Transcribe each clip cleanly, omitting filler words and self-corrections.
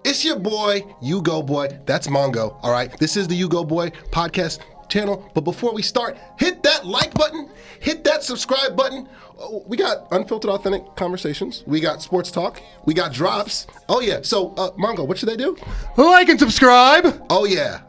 It's your boy, U-Goboy. That's Mongo, all right? This is the U-Goboy podcast channel. But before we start, hit that like button, hit that subscribe button. We got unfiltered, authentic conversations. We got sports talk. We got drops. Oh, yeah. So, Mongo, what should they do? Like and subscribe. Oh, yeah.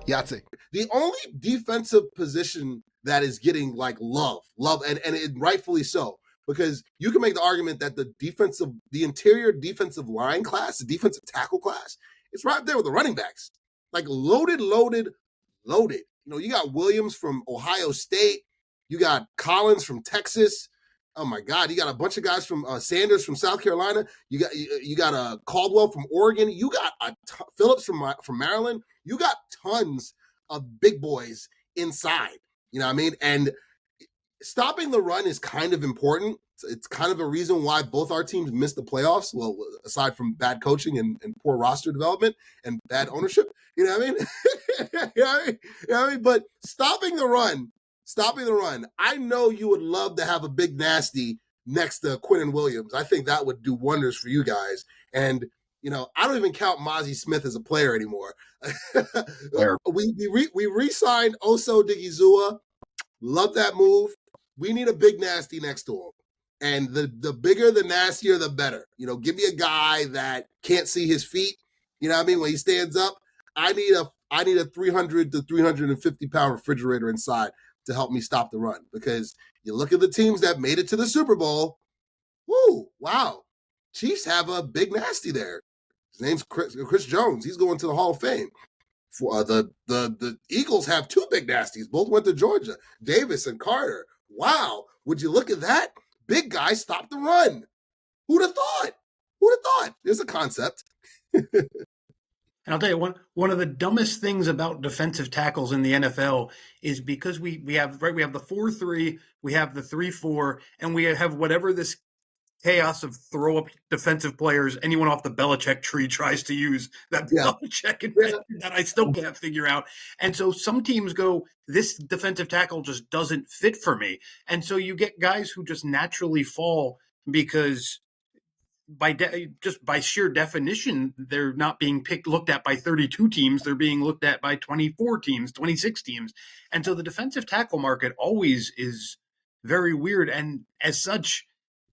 Yahtzee. The only defensive position that is getting, like, love, and it, rightfully so. Because you can make the argument that the interior defensive line class, the defensive tackle class, it's right there with the running backs. Like loaded. You know, you got Williams from Ohio State. You got Collins from Texas. Oh my God, you got a bunch of guys from Sanders from South Carolina. You got Caldwell from Oregon. You got Phillips from Maryland. You got tons of big boys inside. You know what I mean? And stopping the run is kind of important. It's kind of a reason why both our teams missed the playoffs. Well, aside from bad coaching and poor roster development and bad ownership, you know what I mean? You know what I mean? But stopping the run. I know you would love to have a big nasty next to Quinnen Williams. I think that would do wonders for you guys. And you know, I don't even count Mozzie Smith as a player anymore. We re-signed Oso Digizua. Love that move. We need a big nasty next to him. And the bigger, the nastier, the better. You know, give me a guy that can't see his feet. You know what I mean? When he stands up, I need a 300 to 350 pound refrigerator inside to help me stop the run. Because you look at the teams that made it to the Super Bowl. Woo, wow. Chiefs have a big nasty there. His name's Chris Jones. He's going to the Hall of Fame. For the Eagles have two big nasties. Both went to Georgia. Davis and Carter. Wow. Would you look at that? Big guy stopped the run. Who'd have thought? There's a concept. And I'll tell you, one of the dumbest things about defensive tackles in the NFL is because we have the 4-3, we have the 3-4, and we have whatever this chaos of throw up defensive players anyone off the Belichick tree tries to use that Belichick invented that I still can't figure out. And so some teams go, this defensive tackle just doesn't fit for me. And so you get guys who just naturally fall because just by sheer definition, they're not being looked at by 32 teams. They're being looked at by 24 teams, 26 teams. And so the defensive tackle market always is very weird. And as such,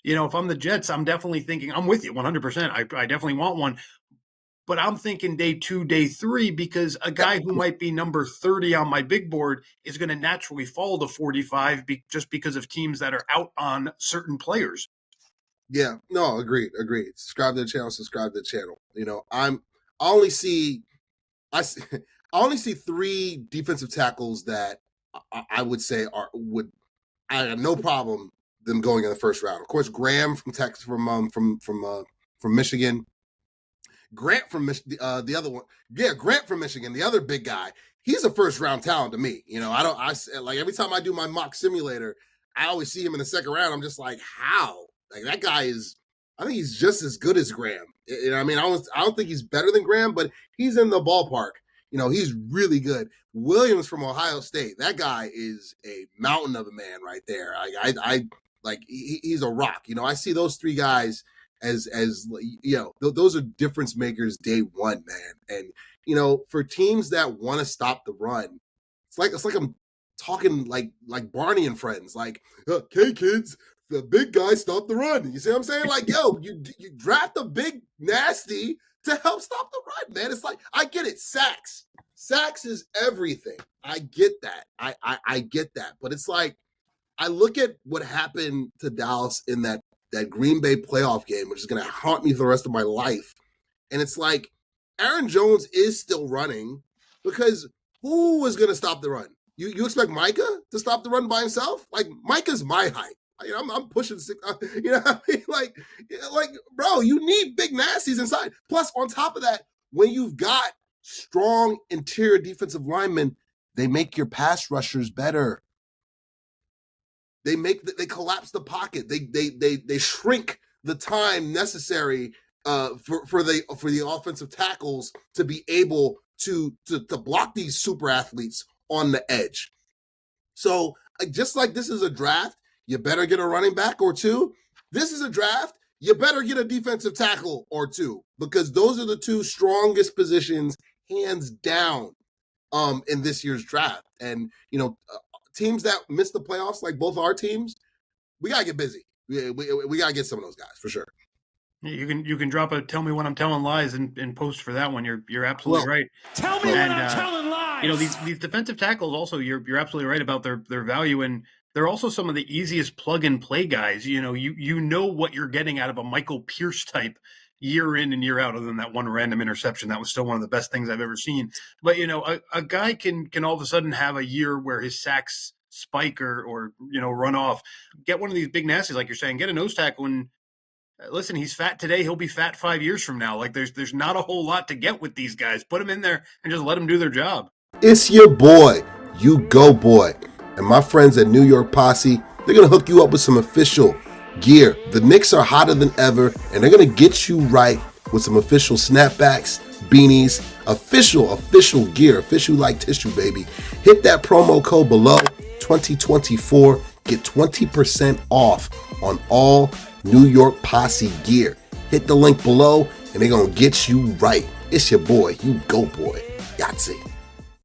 you know, if I'm the Jets, I'm definitely thinking, I'm with you 100%. I definitely want one. But I'm thinking day 2, day 3, because a guy who might be number 30 on my big board is going to naturally fall to 45 just because of teams that are out on certain players. Yeah, no, agreed. Subscribe to the channel. You know, I only see 3 defensive tackles that I would say I have no problem them going in the first round. Of course, Graham from Texas, from Michigan. Grant from the other one. Yeah, Grant from Michigan, the other big guy. He's a first round talent to me. You know, I like every time I do my mock simulator, I always see him in the second round. I'm just like, how? Like that guy I think he's just as good as Graham. You know, I mean, I don't think he's better than Graham, but he's in the ballpark. You know, he's really good. Williams from Ohio State. That guy is a mountain of a man right there. He's a rock. You know, I see those 3 guys as you know, those are difference makers day one, man. And you know, for teams that want to stop the run, it's like I'm talking like Barney and Friends, like, okay, kids, the big guy stopped the run. You see what I'm saying? Like, yo, you draft a big nasty to help stop the run, man. It's like, I get it. Sacks is everything. I get that. I get that. But it's like, I look at what happened to Dallas in that Green Bay playoff game, which is going to haunt me for the rest of my life. And it's like, Aaron Jones is still running because who is going to stop the run? You expect Micah to stop the run by himself? Like, Micah's my height. I'm pushing 6. You know what I mean? Like, bro, you need big nasties inside. Plus, on top of that, when you've got strong interior defensive linemen, they make your pass rushers better. They collapse the pocket. They shrink the time necessary for the offensive tackles to be able to block these super athletes on the edge. So just like this is a draft, you better get a running back or 2. This is a draft. you better get a defensive tackle or two, because those are the two strongest positions, hands down, in this year's draft. And, teams that miss the playoffs, like both our teams, we got to get busy. We got to get some of those guys for sure. You can drop a "tell me when I'm telling lies" and post for that one. You're absolutely right. Tell me when I'm telling lies. These defensive tackles also, you're absolutely right about their value, and they're also some of the easiest plug and play guys. You know what you're getting out of a Michael Pierce type year in and year out, other than that one random interception. That was still one of the best things I've ever seen. But a guy can all of a sudden have a year where his sacks spike or run off. Get one of these big nasties, like you're saying, get a nose tackle, and listen, he's fat today, he'll be fat 5 years from now. Like there's not a whole lot to get with these guys. Put them in there and just let them do their job. It's your boy, U-Goboy, and my friends at New York Posse. They're gonna hook you up with some official gear. The Knicks are hotter than ever, and they're gonna get you right with some official snapbacks, beanies, official gear, official like tissue, baby. Hit that promo code below, 2024. Get 20% off on all New York Posse gear. Hit the link below, and they're gonna get you right. It's your boy, U-Goboy. Yahtzee.